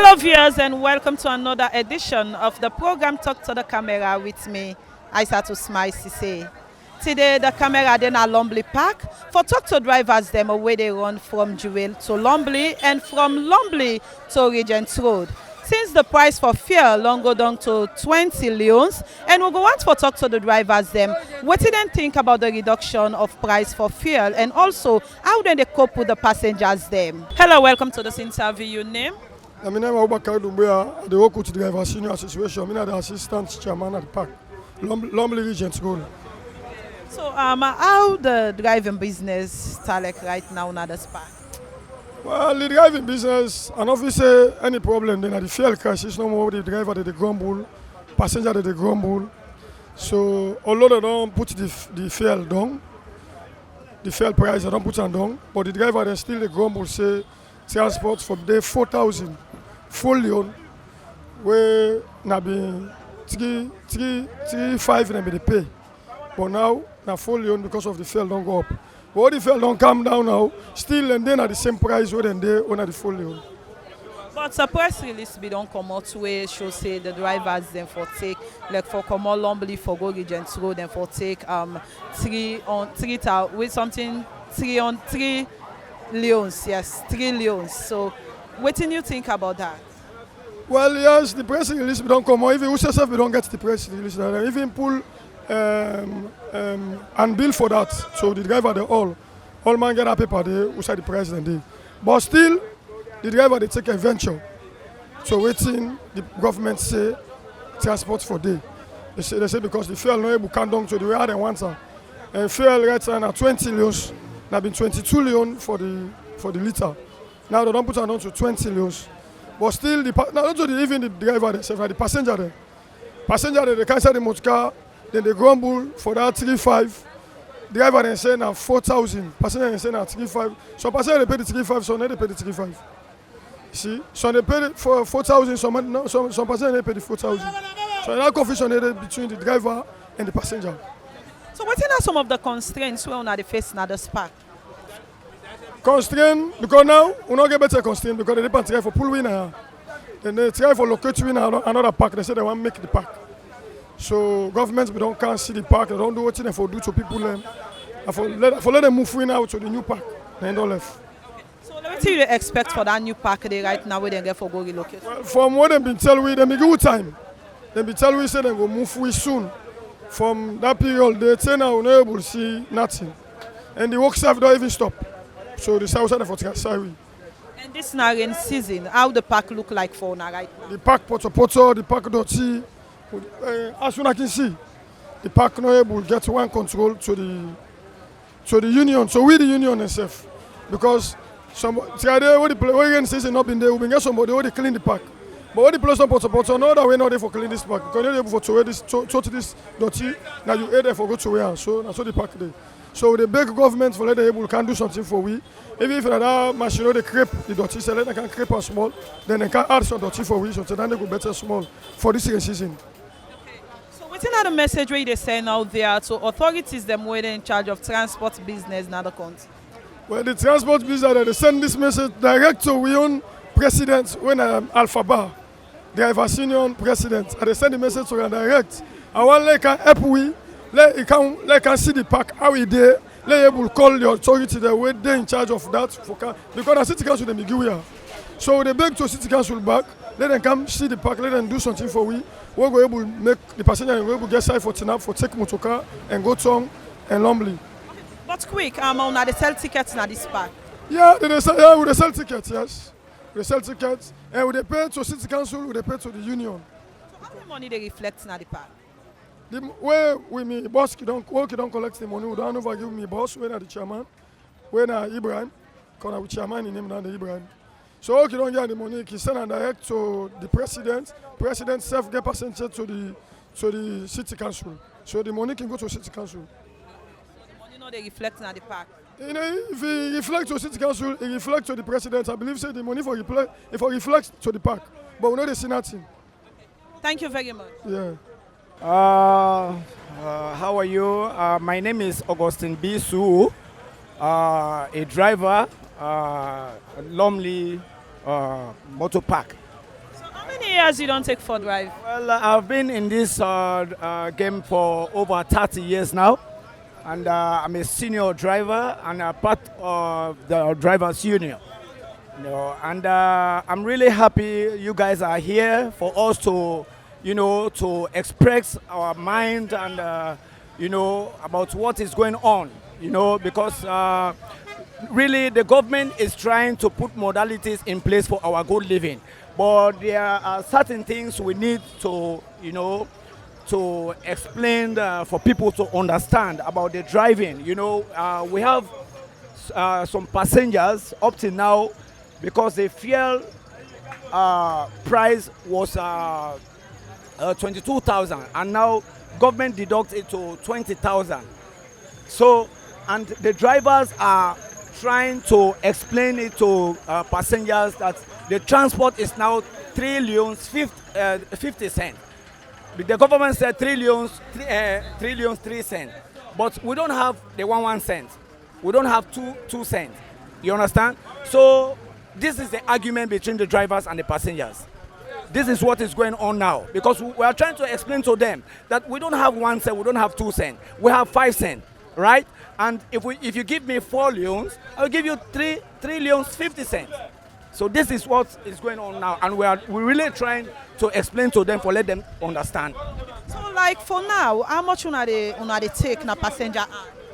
Hello viewers and welcome to another edition of the program Talk to the Camera with me, Isatu Smile Sesay. Today the camera then at Lumley Park for talk to drivers them where they run from Jewel to Lumley and from Lumley to Regent Road. Since the price for fuel long go down to 20 leons, and we'll go out for talk to the drivers them. What did they think about the reduction of price for fuel and also how then they cope with the passengers them? Hello, welcome to this interview. Your name? My name is Abubakar Dumbuya. I work with the Driver Senior Association. I'm the assistant chairman at the park, Lumley Regent Road. So, how the driving business start like right now at the park? Well, the driving business, and obviously any problem, then at the fuel crisis, no more the driver that they grumble, passenger that they grumble. So, although they don't put the fuel down, the fuel price, they don't put it down, but the driver they still they grumble, say transport from day 4,000 full Leone, where na be 3,500 they pay. But now, na full Leone because of the fuel don't go up. But all the fuel don't come down now, still and then at the same price where they on the full Leone. But the press release be don't come out where show say the drivers then for take like for come out Lumley for go Regent Road and for take 3 with something 3 on 3 leons, yes, 3 leons. So what do you think about that? Well, yes, the press release don't come out. Even we don't get the press release. Even pull and bill for that. So the driver they all man get a paper there, we say the president day. But still, the driver they take a venture. So waiting the government say transport for day. They say because the fuel no able to come down to the way they want to. And fuel right now at 20 leons. Now been 22 leon for the liter. Now they don't put it down to 20 leons. But still, not even the driver themselves, the passenger there. Passenger there, they cancel the motor car, then they grumble for that 3,500. Driver they say now 4,000. Passenger they say now 3,500. So passenger they pay the 3,500, so now they pay the 3,500. See, so they pay for 4,000. Some passenger they pay the 4,000. So that confusion there between the driver and the passenger. So what are some of the constraints we are facing at the park? Constraint because now we not get better constraint because they depend try for pull winner. Then they try for locate winner another park. They say they want to make the park. So governments don't can't see the park. They don't do what they for do to people them. For let them move winner out to the new park. They don't left. So what do you expect for that new park they right now where they get for go relocate? Well, from what they've been telling we, they be good time. They be telling we say they go move we soon. From that period, they say now we're not able to see nothing. And the work staff don't even stop. So the south side of Otikasari. And this now rain season, how the park look like for now right now? The park poto, the park dirty. As soon as I can see, the park not able to get one control to the union. So we the union itself. Because some the season not been there, we been get somebody who they clean the park. But all the place on poto, no other way not there for clean this park. Because you're able for to wear this this dirty, now you aid there for go to wear. So that's what the park there. So the big government for let them able can do something for we. Even if that machine they crepe the dirty, so let them can crepe and small, then they can add some dirty for we, so then they go better small for this season. Okay. So what's another message where they send out there to authorities them where they in charge of transport business in other countries? Well, the transport business they send this message direct to we own president when Alpha Bar, Driver Senior president, and they send the message to them direct. I want like can help we. Let can see the park how we there. Let able call the authority that way they in charge of that for because the city council they give here. So they beg to city council back. Let them come see the park. Let them do something for we. We're going to make the passenger and we will get side for Tinap for take motor car and go to and Lumley. But quick, on they sell tickets in this park. Yeah, they sell tickets. Yes, they sell tickets and we they pay to city council. We they pay to the union. So how much money they reflect in the park? The way we me boss don't collect the money, we don't ever give me boss when the chairman, when Ibrahim, because we chairman in name now the Ibrahim. So okay don't get the money, he send and direct to the president. President self get percentage to the city council. So the money can go to city council. So the money no they reflect in the park. You know, if it reflects to city council, it reflects to the president. I believe say the money for reflects to the park, but we know they see nothing. Thank you very much. Yeah. How are you? My name is Augustine Bisu, a driver, Lumley Motor Park. many years you don't take for drive? Well, I've been in this game for over 30 years now, and I'm a senior driver and a part of the drivers' union. And I'm really happy you guys are here for us to, to express our mind and, about what is going on, because really the government is trying to put modalities in place for our good living. But there are certain things we need to, to explain for people to understand about the driving. We have some passengers up to now, because the fuel price was 22,000, and now government deducts it to 20,000. So, and the drivers are trying to explain it to passengers that the transport is now 3,50 cents. The government said 3 cents, but we don't have the 1 cent. We don't have 2 cents. You understand? So this is the argument between the drivers and the passengers. This is what is going on now, because we are trying to explain to them that we don't have 1 cent, we don't have 2 cents, we have 5 cents, right? And if you give me 4 leons, I'll give you 3 leons 50 cents. So this is what is going on now, and we're really trying to explain to them for let them understand. So like for now, how much una dey take na passenger?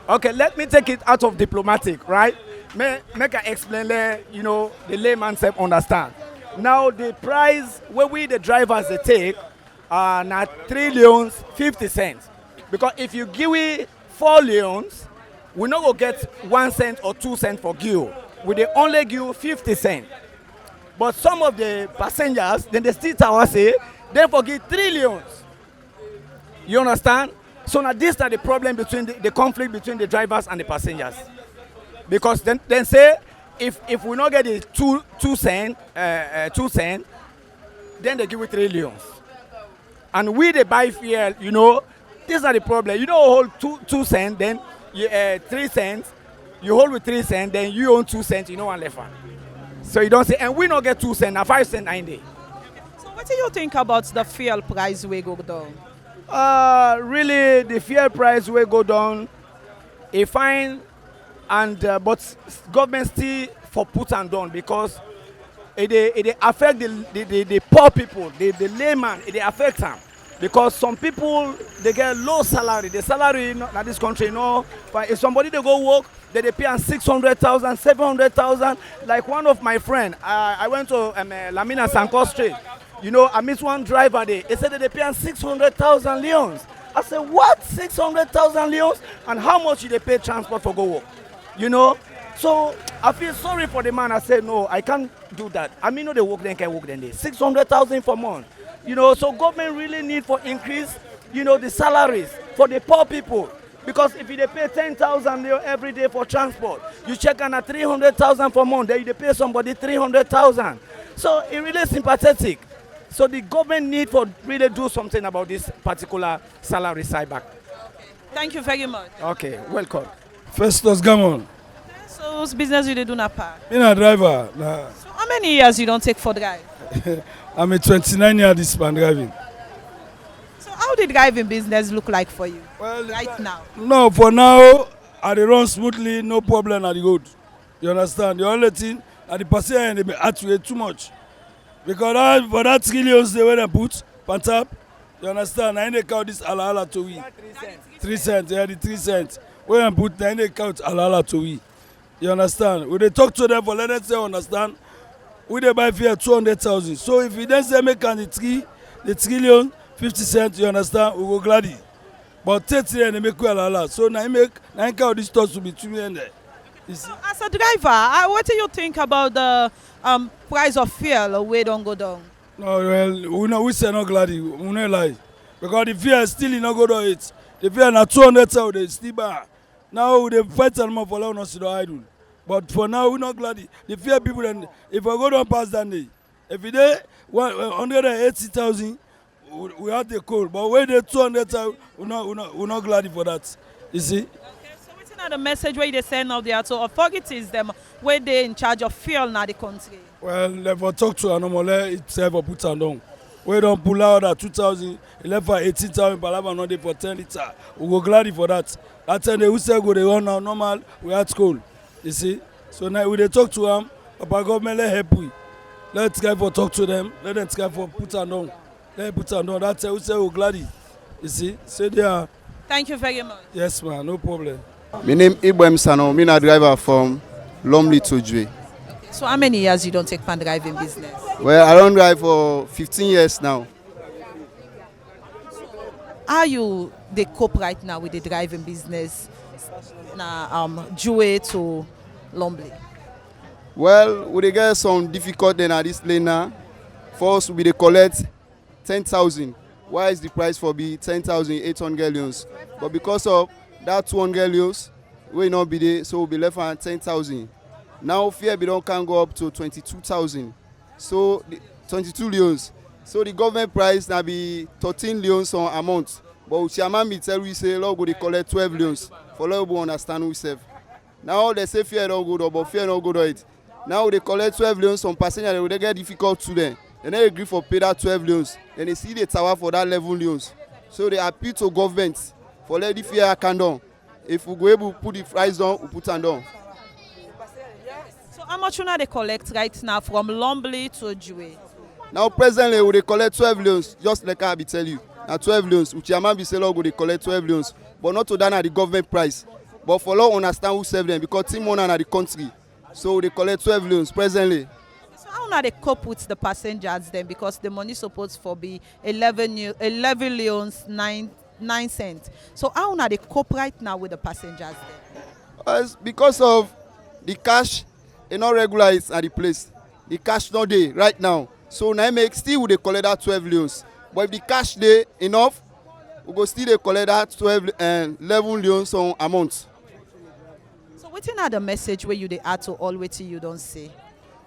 Okay, let me take it out of diplomatic, right? Make I explain, the layman self understand. Now the price where we the drivers they take na 3 leons 50 cents. Because if you give we 4 leons, we not go get 1 cent or 2 cents for give. We they only give 50 cents. But some of the passengers, then they still tell us say they forget 3 leons. You understand? So now this is the problem between the conflict between the drivers and the passengers. Because then say if we not get the 2 cents, then they give it 3 leons. And we they buy fuel, these are the problem. You don't hold 2 cents, then 3 cents, you hold with 3 cents, then you own 2 cents, you know one left one. So you don't say, and we not get 2 cents, now 5 cents 90. So what do you think about the fuel price will go down? Really, the fuel price will go down. A fine, and but government still for put and down, because it affect the poor people, the layman. It affect them, because some people they get low salary. The salary in this country, but if somebody they go work, they pay 600,000, 700,000. Like one of my friend, I went to Lamina Sanko Street. I met one driver there. He said that they pay 600,000 leons. I said, what? 600,000 leons? And how much did they pay transport for go work? So I feel sorry for the man. I said, no, I can't do that. I mean, no, they work then can work then. 600,000 for month. So government really need for increase, the salaries for the poor people. Because if they pay 10,000 every day for transport, you check on 300,000 for month, then you pay somebody 300,000. So it really is sympathetic. So the government need for really do something about this particular salary side back. Thank you very much. Okay, welcome. Festus Gamon. So whose business you dey do na park? I'm a driver. Nah. So how many years you don't take for drive? I'm a 29 year this man driving. So how did driving business look like for you Well, right now? No, for now, I dey run smoothly, no problem at the road. You understand? The only thing, at the passenger they be actuate too much. Because for that 3 leons they were put, pan tap, you understand? I ain't count this ala to we. 3 cents, yeah, the 3 cents. When I put, I ain't count ala to we. You understand? When they talk to them for let them say understand, we they buy fare 200,000. So if you then say make the 3 leons 50 cents, you understand? We go gladly. But 30 and they make we ala. So now I count this stuff to be 200. So as a driver, what do you think about the price of fuel wey don't go down? No, well, we say not glad, we not lie. Because the fear still not go down it. The fear na 200,000 they still buy. Now they fight and more for long us to idle. But for now we not glad. The fear people then if I go down past that day, if it dey 180,000, we have the call. But when they 200,000, we not glad for that. You see? The message where they send out there to authorities them where they in charge of fuel now the country. Well, never talk to Anomole itself or put on down. We don't pull out at 2,000, 11 for 18,000 palava not dey for 10 litre. We go glad for that. That time they will say go they run now normal. We at school, you see. So now we dey talk to them. Papa government let help we. Let's try for talk to them. Let them try for put on down. Let them put on down. That time we say we glad. You see. So they are. Thank you very much. Yes, man. No problem. My name is Ibrahim Sano. I'm a driver from Lumley to Jue. So how many years you don't take pan driving business? Well, I don't drive for 15 years now. How you they cope right now with the driving business? Jue to Lumley. Well, we dey get some difficult then at this lane now. First, we dey collect 10,000. Why is the price for be 10,800 leons? But because of that 200 leons, we not be there, so we'll be left at 10,000. Now, fear we don't can go up to 22,000. So 22 leons. So the government price now be 13 leons a month. But chairman me tell we say, Lord, go dey collect 12 leons. For Lord, we understand we save. Now they say fear don't go, but fear don't go to it. Now they collect 12 leons from passengers, they get difficult to them. Then they agree for pay that 12 leons. Then they see the tower for that 11 leons. So they appeal to government for let the fear can down. If we go able to put the price down, we put them down. So how much they collect right now from Lumley to Jue? Now presently we dey collect 12 leons, just like I be tell you. Now 12 leons, which your man be say go dey collect 12 leons, but not to that at the government price. But for long understand who serve them because team owner na the country. So they collect 12 leons presently. So how now they cope with the passengers then because the money supposed for be 11 leons 9 cents. So how now they cope right now with the passengers then? Because of the cash not regularized at the place. The cash not there right now. So now make still we dey collect that 12 leons. But if the cash there enough, we go still dey collect that 12 and 11 leons a month. So what are the message where you they add to all waiting you don't say?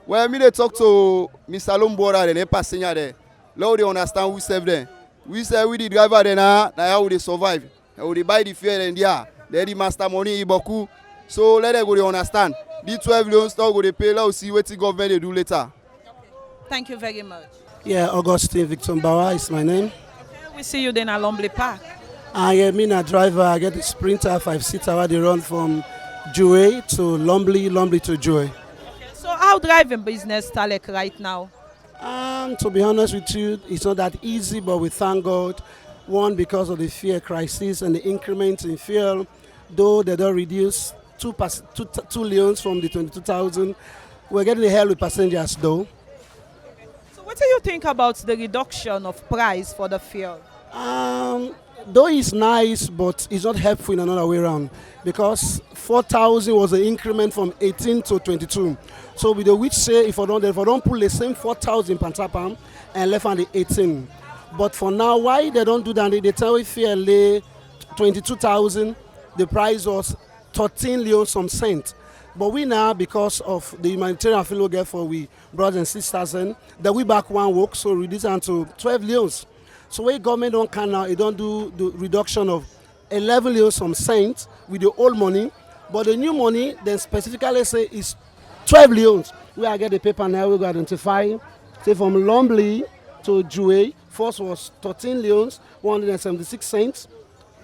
Well, me they talk to Mr. Lombora and passenger there. Now they understand who serve them. We say we the driver there now how they survive. How they buy the fare and they the master money iboku. So let them go they understand. The 12 leons now go they pay. Let's see what the government they do later. Thank you very much. Yeah, Augustine Victor Bawa is my name. Okay, we see you then at Lumley Park. I am a driver. I get a Sprinter 5-seater where they run from Jue to Lumley to Jue. Okay, so how driving business start like right now? To be honest with you, it's not that easy, but we thank God. One, because of the fuel crisis and the increment in fuel, though they don't reduce 2 leons from the 22,000, we're getting the hell with passengers though. What do you think about the reduction of price for the fuel? Though it's nice, but it's not helpful in another way around because 4,000 was an increment from 18 to 22. So with the which say if I don't pull the same 4,000 pantapam and left on the 18. But for now, why they don't do that? They tell me fairly 22,000. The price was 13 leons some cent. But we now, because of the humanitarian feel we get for we brothers and sisters, and that we back one work, so reduce it to 12 leons. So when government don't can now, it don't do the reduction of 11 leons some cents with the old money, but the new money then specifically say is 12 leons. We are get the paper now, we go identify, say from Lumley to Jue, first was 13 leons, 176 cents.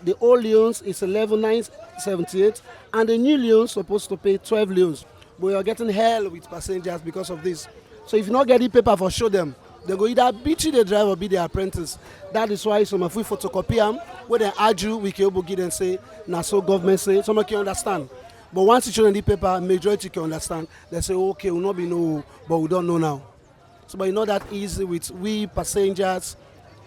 The old leons is 11,978, and the new leons supposed to pay 12 leons. But we are getting hell with passengers because of this. So if you not get the paper for show them, they go either beat you the driver or be the apprentice. That is why some of we photocopy them, where they argue, we can give and say, now so government say, some can understand. But once you show them the paper, majority can understand. They say, okay, we'll not be no, but we don't know now. So but it's not that easy with we passengers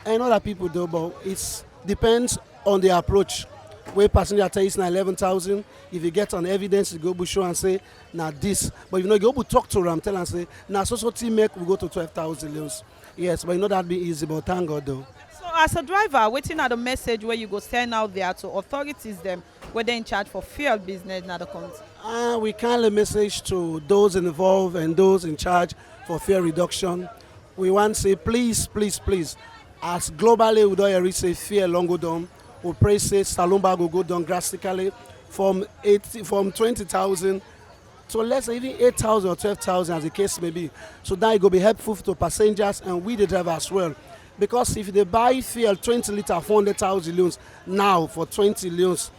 and other people though, but it depends on the approach. Where passenger tell you now 11,000, if you get on evidence, you go to show and say, now this. But if you know, you go to talk to them, tell and say, now so team make we go to 12,000 leons. Yes, but you know that be easy, but thank God though. So as a driver, waiting at the message where you go send out there to authorities them, where they in charge for fuel business in the country? We kindly message to those involved and those in charge for fuel reduction. We want to say, please, please, please, as globally we don't already say fuel long go down, we pray say Salomba will go down drastically from 20,000 to less than even 8,000 or 12,000 as the case may be. So that it will be helpful to passengers and we the driver as well. because if they buy fuel 20 litre 400,000 leones now for 20 leones,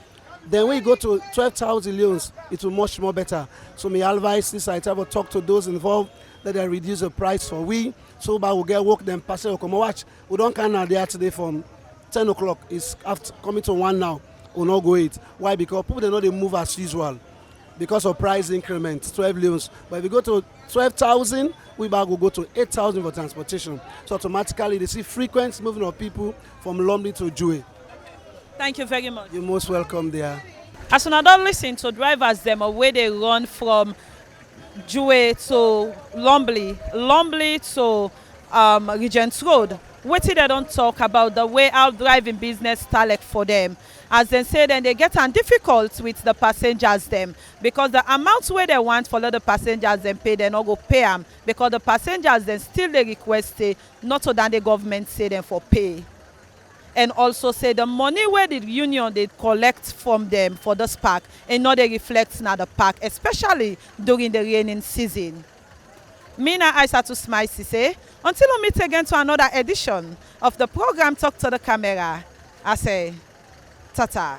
then when you go to 12,000 leones, it will much more better. So may I advise this I will talk to those involved that they reduce the price for we, so that we'll get work then pass it come watch. We don't come out there today from 10 o'clock. It's after coming to 1 now. We'll not go it. Why? Because people they know they move as usual because of price increment, 12 leones. But if we go to 12,000, we will go to 8,000 for transportation. So automatically they see frequent moving of people from Lumley to Jue. Thank you very much. You're most welcome there. As una don listen to drivers them where they run from Jue to Lumley to Regent Road. Wetin they don't talk about the way out driving business start for them. As they say, then they get difficult with the passengers them because the amount where they want for the passengers them pay, they not go pay them because the passengers then still they request not so than the government say them for pay. And also say the money where the union they collect from them for this park and not they reflect na the park, especially during the raining season. Me na Isatu Smile Sesay. Until we meet again to another edition of the program Talk to the Camera, I say, ta-ta.